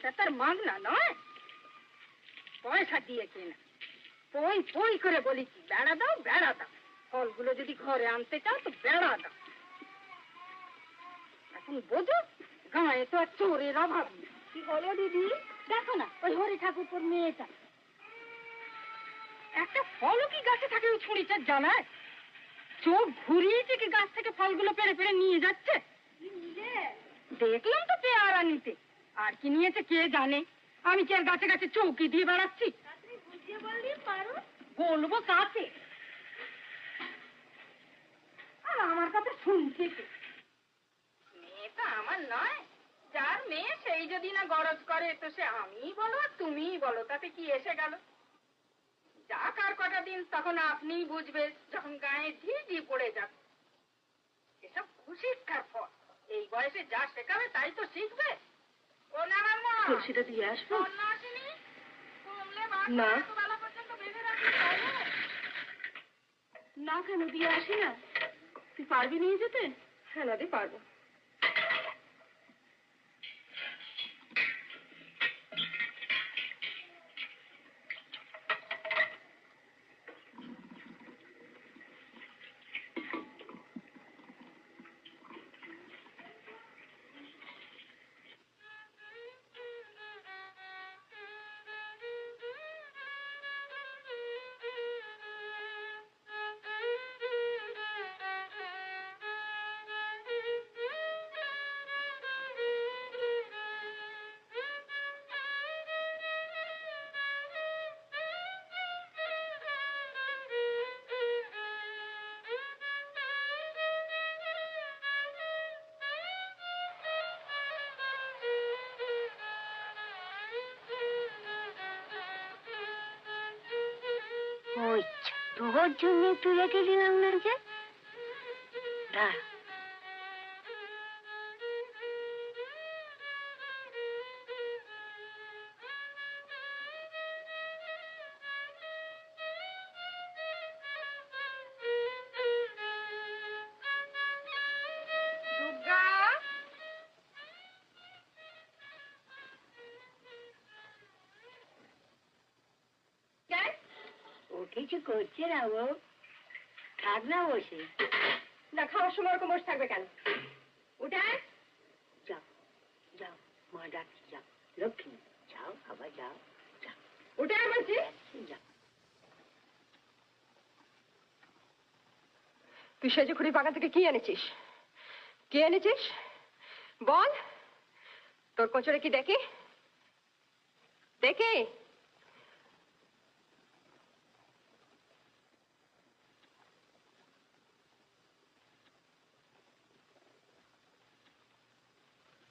পয়সা তার মাগনা নয়, পয়সা দিয়ে কেনা। পই পই করে বলি কি, বেড়া দাও বেড়া দাও, ফলগুলো যদি ঘরে আনতে চাও তো বেড়া দাও। এখন বোঝো, গায়ে তো আর চোরের অভাব নেই। কি হলো দিদি? দেখো না ওই হরি ঠাকুরপুর মেয়েটা, একটা ফলও কি গাছে থাকে ওই ছুরিটার জানায়? চোখ ঘুরিয়েছে কি গাছ থেকে ফলগুলো পেরে পেরে নিয়ে যাচ্ছে। দেখলাম তো পেয়ারা নিতে, আর কি নিয়েছে কে জানে। আমি কি আর গাছে গাছে চৌকি দিয়ে বেড়াচ্ছি? বলবো কাছে, আর আমার কথা শুনছে কে? মেয়েটা আমার নয়, যার মেয়ে সেই যদি না গরজ করে তো সে আমিই বলো আর তুমিই বলো, তাতে কি এসে গেল? যাক আর কটা দিন, তখন আপনিই বুঝবে যখন গায়ে ঝিঝি পড়ে যাবে। এসব কুশিক্ষার ফল, এই বয়সে যা শেখাবে তাই তো শিখবে। ও না মাম্মা, তুলসীটা দিয়ে আসবো? আসেনি কমলে না। বেলা পর্যন্ত বেঁধে রাখি। না কেন, দিয়ে আসি না। তুই পারবি নিয়ে যেতে? হ্যাঁ নদী, পারবো। তোর জন্য তুলে গেলাম না যে। ও কিছু করছে না, ও থাক না বসে। না, খাওয়ার সময় ওরকম বসে থাকবে কেন? উঠে যাও যাও, মা ডাকছি, যাও লক্ষ্মী, যাও আবার যাও, যাও উঠে আয় বলছি। যাও। তুই সেজুখুড়ির বাগান থেকে কি এনেছিস? কি এনেছিস বল? তোর কোচরে কি দেখি দেখি?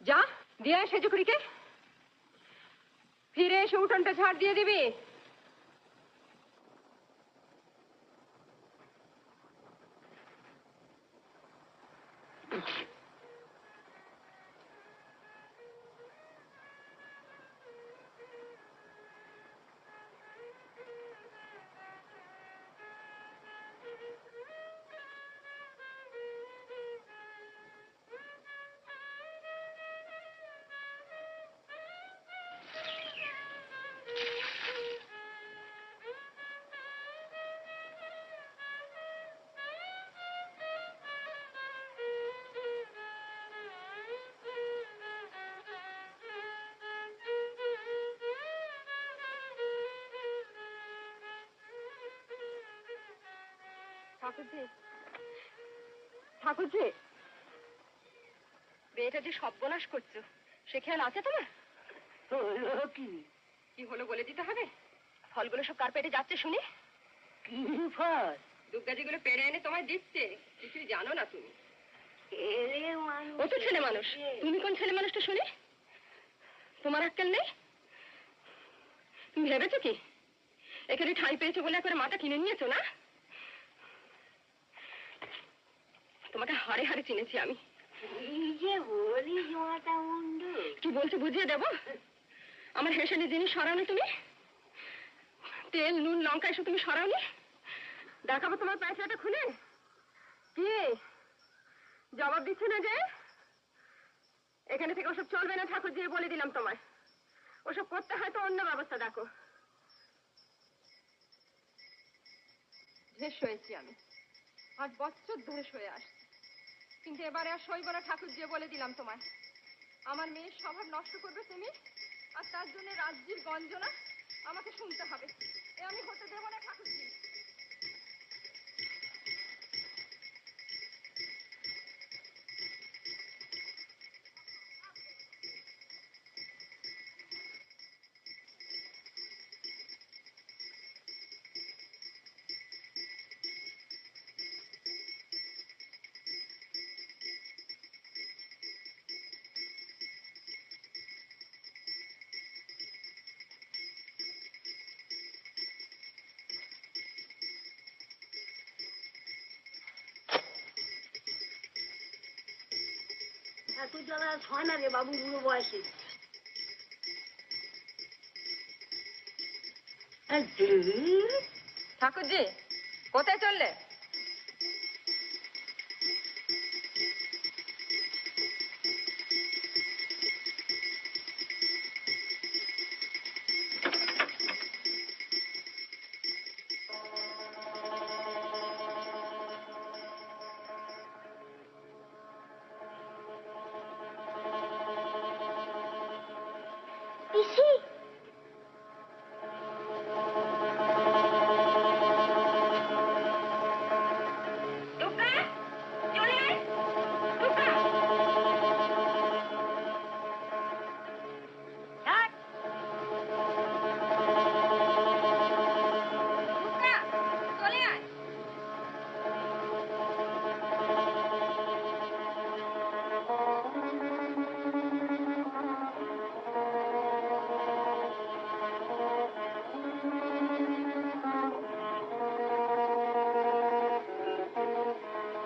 যা দিয়ে আয় সেজুখুড়িকে, ফিরে এসে উঠোনটা ঝাড় দিয়ে দিবি। ঠাকুরজি, ঠাকুরজি, মেয়েটা যে সর্বনাশ করছো সে খেয়াল আছে তোমার? কি হলো বলে দিতে হবে। ফলগুলো সব কার পেটে যাচ্ছে শুনি? কি ফল? দুর্গাজিগুলো পেরে এনে তোমায় দিচ্ছে, কিছুই জানো না তুমি। ও তো ছেলে মানুষ, তুমি কোন ছেলে মানুষটা শুনি? তোমার আক্কেল নেই? তুমি ভেবেছো কি এখানে ঠাঁই পেয়েছো বলে করে মাথা কিনে নিয়েছো না? তোমাকে হাড়ে হাড়ে চিনেছি আমি। কি বলছো বুঝিয়ে দেবো? আমার হেসেলি জিনিস সরাওনি তুমি, তেল নুন লঙ্কা এসব তুমি সরাওনি। দেখাবো তোমার পয়সাটা খুলে। কি জবাব দিচ্ছ না যে? এখানে থেকে ওসব চলবে না ঠাকুর দিয়ে বলে দিলাম তোমায়। ওসব করতে হয় তো অন্য ব্যবস্থা দেখো। ঢের শুয়েছি আমি, 5 বছর ধরে শুয়ে আসছি, কিন্তু এবারে আর সইব না। ঠাকুর দিয়ে বলে দিলাম তোমায়, আমার মেয়ের স্বভাব নষ্ট করবে তুমি, আর তার জন্য রাজ্যের গঞ্জনা আমাকে শুনতে হবে। এ আমি হতে দেবো না ঠাকুরজি। এত জ্বালা হয় না রে বাবু বুড়ো বয়সে। ঠাকুরজি, কোথায় চললে? পিসি, টুকা, চলে আয়। টুকা, ছাড়। টুকা, চলে আয়।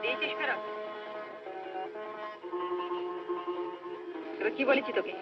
দিয়েছিস ফেরত? এবার কি বলেছি তোকে?